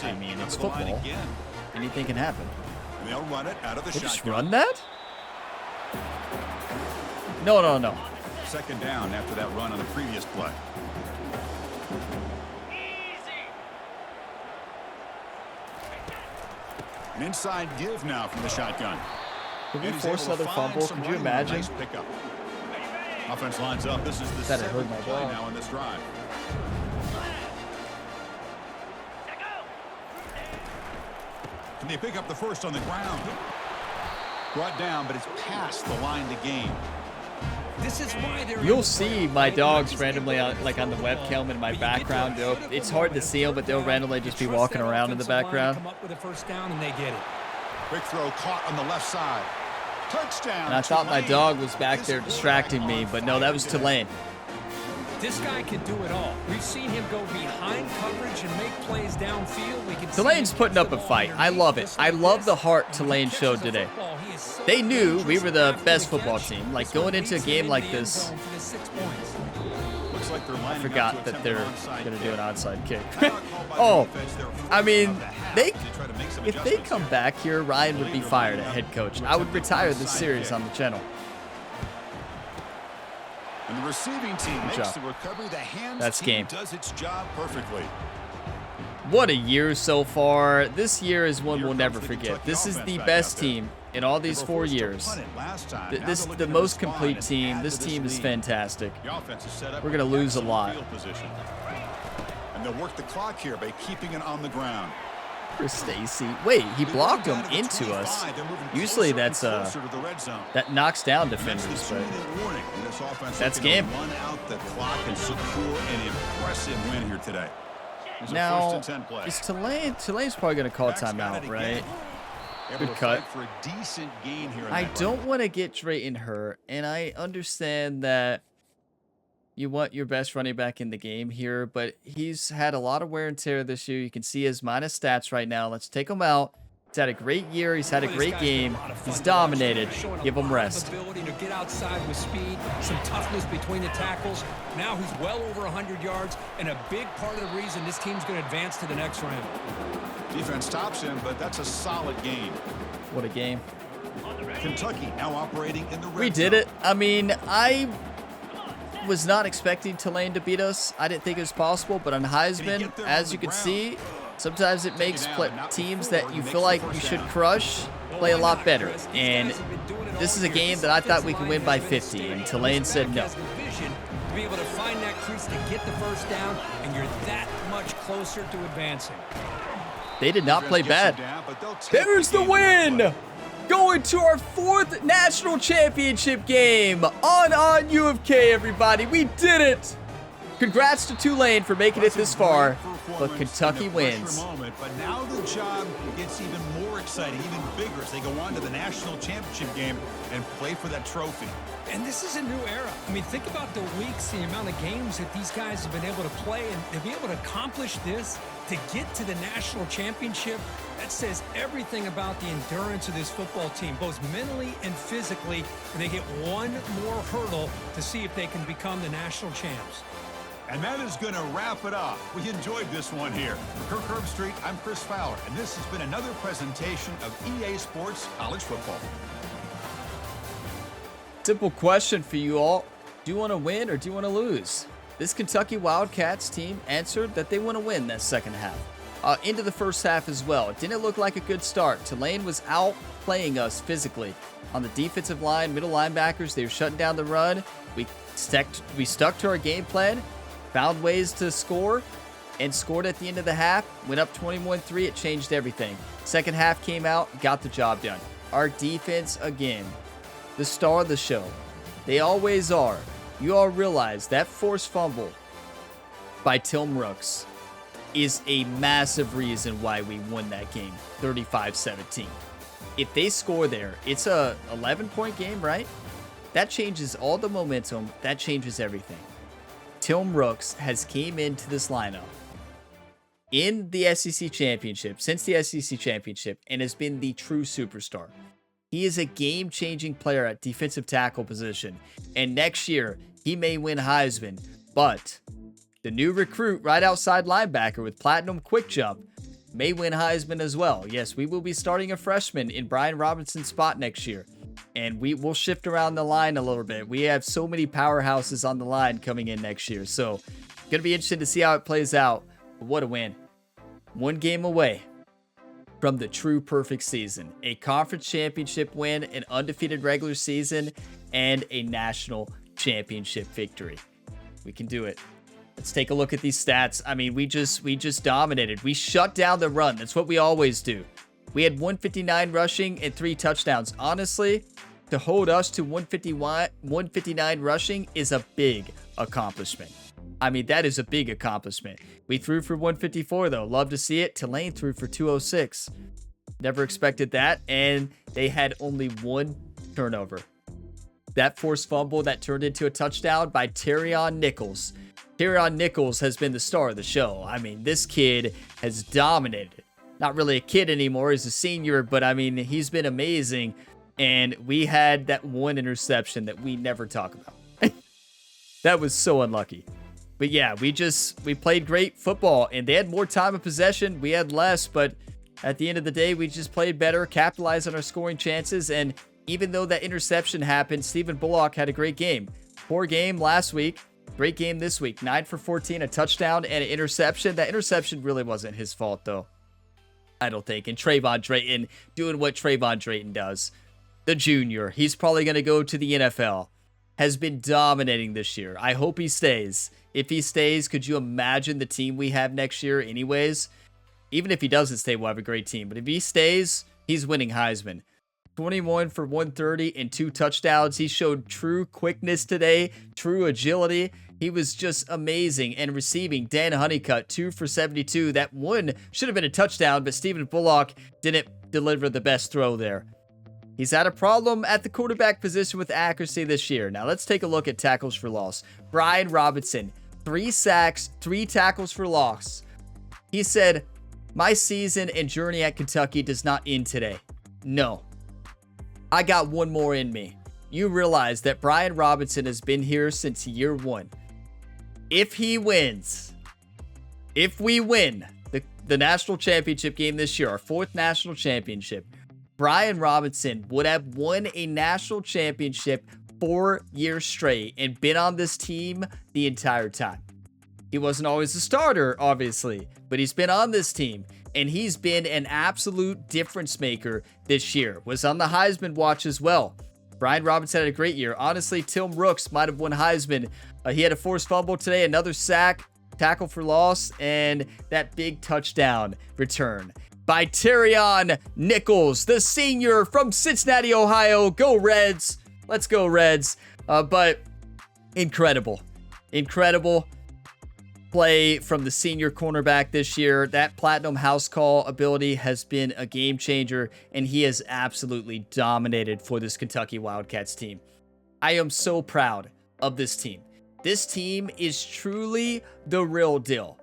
I mean, it's football. Anything can happen. They'll run it out of the They just shotgun. run that? No. Second down after that run on the previous play. An inside give now from the shotgun. Could we force another fumble? Could you imagine? Nice pickup. Offense lines up. This is the That hurt seventh my play dog. now in this drive. Can they pick up the first on the ground? Brought down, but it's past the line to gain. This is why they're You'll see my dogs randomly on the webcam in my background. It's hard to see them, but they'll randomly just be walking around in the background. Come up with a first down and they get it. Quick throw caught on the left side. Touchdown. And I thought my Tulane. dog was back there distracting me, but no, that was Tulane. This guy can do it all. We've seen him go behind coverage and make plays downfield. We can see Tulane's him putting catch up the a ball fight. I underneath love it. just I like love this. the heart When he Tulane catches showed the today. football, he is so They knew we dangerous were the after best the football catch. team. Like, This one going into a leads game him like into the end this, zone for the 6 points. Looks like they're I lining up forgot to that attempt they're an onside going to do kick. an onside kick. Timeout called by the Oh, defense. They're I forced mean, out the half they to try to make some if they adjustments come here. back here, Ryan would be fired at head coach. I would retire this series on the channel. And the receiving team makes job. the recovery. The hands That's team game. does its job perfectly. What a year so far. This year is one Here we'll comes never the forget. Kentucky This is offense the back best out there. team in all these They were 4 forced to years. punt it last time. Now This they're is looking the to most respond complete and team. add This to team is lead. fantastic. The offense is set up We're with gonna lose a excellent lot. field position. And they'll work the clock here by keeping it on the ground. For Stacy. Wait, he They blocked work him down to the into us. 25. They're moving Usually closer and that's closer to the red zone. that knocks down And that's defenders, the but 2-minute warning. And this offense That's looking to game. run out the clock and secure an impressive win here today. There's a now first and 10 play. is Tulane's probably going to call Backs got timeout, it right? again. Able Good to cut. fight for a decent gain here in I that don't run. want to get Drayton hurt, and I understand that you want your best running back in the game here, but he's had a lot of wear and tear this year. You can see his minus stats right now. Let's take him out. He's had a great year. He's had a great game. He's dominated. Give him rest. Ability to get outside with speed, some toughness between the tackles. Now he's well over 100 yards, and a big part of the reason this team's going to advance to the next round. Defense stops him, but that's a solid gain. What a game. Kentucky now operating in the red We did zone. it. I mean, I was not expecting Tulane to beat us. I didn't think it was possible, but on Heisman, get there as on you the can ground? see, sometimes it makes down, play not teams before that he you makes feel the like you first should down. crush play a lot better. And this is a game that I thought we could win by 50, This and Tulane said no. has the vision to be able to find that crease to get the first down, and you're that much closer to advancing. They did not play Defense gets bad. him down, but they'll take There's the game on that win! play. Going to our 4th national championship game on U of K, everybody. We did it! Congrats to Tulane for making it this far, but Kentucky wins. Moment, but now the job gets even more exciting, even bigger as they go on to the national championship game and play for that trophy. And this is a new era. I mean, think about the weeks, the amount of games that these guys have been able to play, and to be able to accomplish this, to get to the national championship, that says everything about the endurance of this football team, both mentally and physically, and they get one more hurdle to see if they can become the national champs. And that is going to wrap it up. We enjoyed this one here. For Kirk Herbstreit, I'm Chris Fowler, and this has been another presentation of EA Sports College Football. Simple question for you all. Do you want to win or do you want to lose? This Kentucky Wildcats team answered that they want to win that second half. Into the first half as well. It didn't look like a good start. Tulane was outplaying us physically. On the defensive line, middle linebackers, they were shutting down the run. We stuck to our game plan, found ways to score, and scored at the end of the half. Went up 21-3. It changed everything. Second half came out, got the job done. Our defense, again, the star of the show. They always are. You all realize that forced fumble by Tim Brooks is a massive reason why we won that game, 35-17. If they score there, it's a 11-point game, right? That changes all the momentum. That changes everything. Tim Brooks has came into this lineup in the SEC championship, since the SEC championship, and has been the true superstar. He is a game-changing player at defensive tackle position, and next year, he may win Heisman, but the new recruit right outside linebacker with Platinum Quick Jump may win Heisman as well. Yes, we will be starting a freshman in Brian Robinson's spot next year, and we will shift around the line a little bit. We have so many powerhouses on the line coming in next year, so going to be interesting to see how it plays out. But what a win. One game away from the true perfect season. A conference championship win, an undefeated regular season, and a national championship victory. We can do it. Let's take a look at these stats. I mean, we just dominated. We shut down the run. That's what we always do. We had 159 rushing and 3 touchdowns. Honestly, to hold us to 159 rushing is a big accomplishment. I mean, that is a big accomplishment. We threw for 154, though. Love to see it. Tulane threw for 206. Never expected that. And they had only 1 turnover. That forced fumble that turned into a touchdown by Terrion Nichols. Terrion Nichols has been the star of the show. I mean, this kid has dominated. Not really a kid anymore. He's a senior, but I mean, he's been amazing. And we had that 1 interception that we never talk about. That was so unlucky. But yeah, we played great football, and they had more time of possession. We had less, but at the end of the day, we just played better, capitalized on our scoring chances, and even though that interception happened, Stephen Bullock had a great game. Poor game last week, great game this week. 9 for 14, a touchdown and an interception. That interception really wasn't his fault, though, I don't think. And Trayvon Drayton doing what Trayvon Drayton does. The junior, he's probably going to go to the NFL. Has been dominating this year. I hope he stays. If he stays, could you imagine the team we have next year anyways? Even if he doesn't stay, we'll have a great team. But if he stays, he's winning Heisman. 21 for 130 and 2 touchdowns. He showed true quickness today, true agility. He was just amazing. And receiving, Dan Honeycutt, 2 for 72. That one should have been a touchdown, but Stephen Bullock didn't deliver the best throw there. He's had a problem at the quarterback position with accuracy this year. Now let's take a look at tackles for loss. Brian Robinson, 3 sacks, 3 tackles for loss. He said, "My season and journey at Kentucky does not end today." No. I got one more in me. You realize that Brian Robinson has been here since year 1. If he wins, if we win the national championship game this year, our 4th national championship, Brian Robinson would have won a national championship 4 years straight and been on this team the entire time. He wasn't always a starter, obviously, but he's been on this team, and he's been an absolute difference maker this year. Was on the Heisman watch as well. Brian Robinson had a great year. Honestly, Tim Rooks might have won Heisman. He had a forced fumble today, another sack, tackle for loss, and that big touchdown return by Terrion Nichols, the senior from Cincinnati, Ohio. Go Reds. Let's go Reds. But incredible play from the senior cornerback this year. That platinum house call ability has been a game changer, and he has absolutely dominated for this Kentucky Wildcats team. I am so proud of this team. This team is truly the real deal.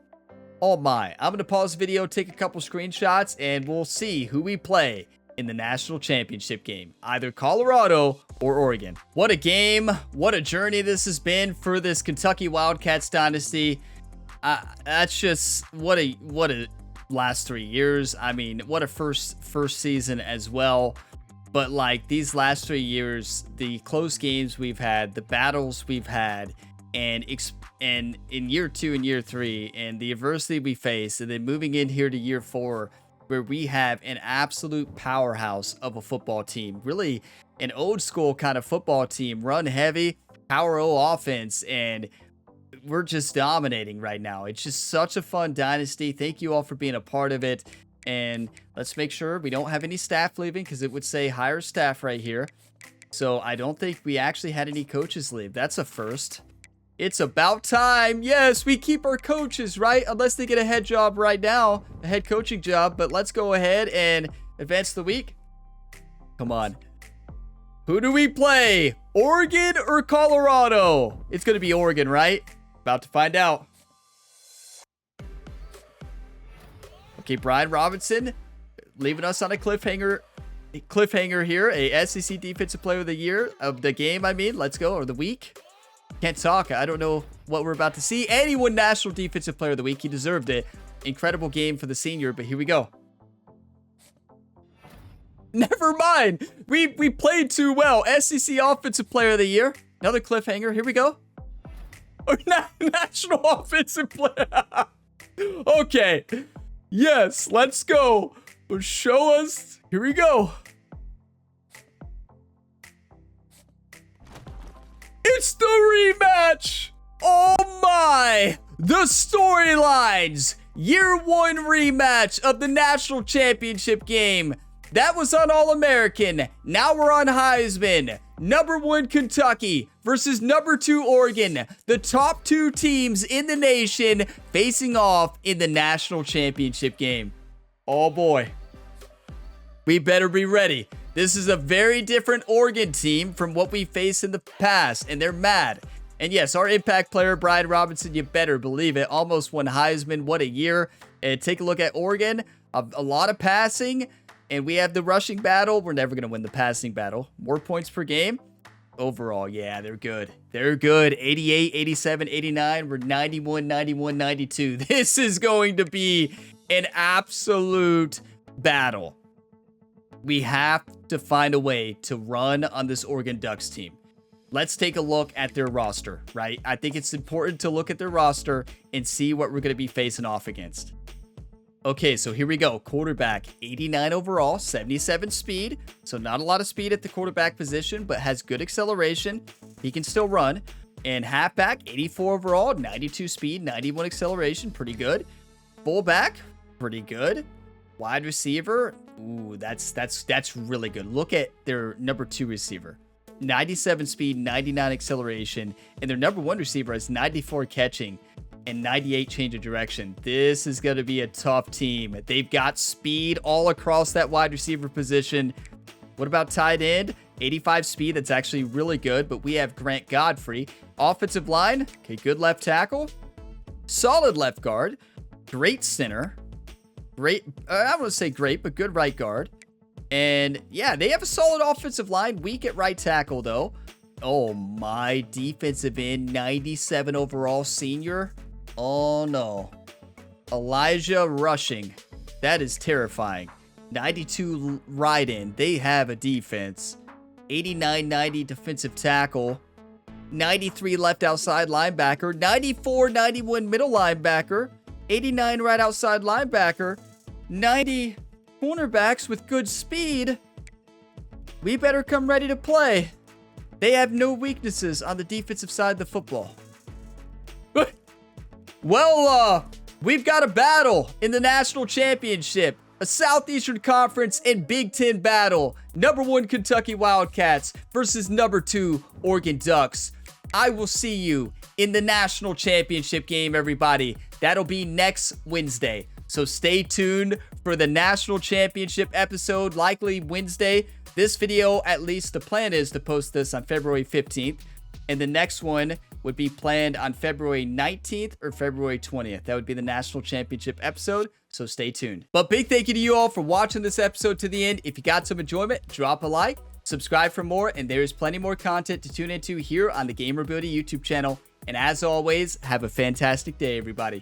Oh my, I'm going to pause the video, take a couple screenshots, and we'll see who we play in the national championship game. Either Colorado or Oregon. What a game. What a journey this has been for this Kentucky Wildcats dynasty. That's just what a last 3 years. I mean, what a first season as well. But like these last 3 years, the close games we've had, the battles we've had, and in year 2 and year 3, and the adversity we face, and then moving in here to year 4, where we have an absolute powerhouse of a football team, really an old school kind of football team, run heavy, power O offense, and we're just dominating right now. It's just such a fun dynasty. Thank you all for being a part of it, and let's make sure we don't have any staff leaving, because it would say hire staff right here. So I don't think we actually had any coaches leave. That's a first. It's about time. Yes, we keep our coaches, right? Unless they get a head job right now, a head coaching job. But let's go ahead and advance the week. Come on. Who do we play? Oregon or Colorado? It's going to be Oregon, right? About to find out. Okay, Brian Robinson leaving us on a cliffhanger here. A SEC Defensive Player of the Year, of the game, I mean. Let's go. Or the week. Can't talk. I don't know what we're about to see. And he won National Defensive Player of the Week. He deserved it. Incredible game for the senior, but here we go. Never mind. We played too well. SEC Offensive Player of the Year. Another cliffhanger. Here we go. Oh, National Offensive Player. Okay. Yes, let's go. Show us. Here we go. It's the rematch. Oh my. The storylines. Year 1 rematch of the national championship game. That was on All-American. Now we're on Heisman. Number 1 Kentucky versus number 2 Oregon. The top 2 teams in the nation facing off in the national championship game. Oh boy. We better be ready. This is a very different Oregon team from what we faced in the past, and they're mad. And yes, our impact player, Brian Robinson, you better believe it, almost won Heisman. What a year. And take a look at Oregon. A lot of passing. And we have the rushing battle. We're never going to win the passing battle. More points per game. Overall, yeah, they're good. They're good. 88, 87, 89. We're 91, 91, 92. This is going to be an absolute battle. We have to find a way to run on this Oregon Ducks team. Let's take a look at their roster, right? I think it's important to look at their roster and see what we're going to be facing off against. Okay, so here we go. Quarterback, 89 overall, 77 speed. So not a lot of speed at the quarterback position, but has good acceleration. He can still run. And halfback, 84 overall, 92 speed, 91 acceleration. Pretty good. Fullback, pretty good. Wide receiver, ooh, that's really good. Look at their number 2 receiver. 97 speed, 99 acceleration. And their number 1 receiver has 94 catching and 98 change of direction. This is going to be a tough team. They've got speed all across that wide receiver position. What about tight end? 85 speed. That's actually really good, but we have Grant Godfrey. Offensive line. Okay, good left tackle. Solid left guard. Great center. Great, I wouldn't say great, but good right guard. And yeah, they have a solid offensive line. Weak at right tackle, though. Oh, my defensive end, 97 overall senior. Oh, no. Elijah Rushing. That is terrifying. 92 right end. They have a defense. 89-90 defensive tackle. 93 left outside linebacker. 94-91 middle linebacker. 89 right outside linebacker. 90 cornerbacks with good speed. We better come ready to play. They have no weaknesses on the defensive side of the football. Well, we've got a battle in the national championship. A Southeastern Conference and Big Ten battle. Number 1 Kentucky Wildcats versus number 2 Oregon Ducks. I will see you in the national championship game, everybody. That'll be next Wednesday. So stay tuned for the national championship episode, likely Wednesday. This video, at least the plan is to post this on February 15th. And the next one would be planned on February 19th or February 20th. That would be the national championship episode. So stay tuned. But big thank you to you all for watching this episode to the end. If you got some enjoyment, drop a like, subscribe for more, and there is plenty more content to tune into here on the Gamer Ability YouTube channel. And as always, have a fantastic day, everybody.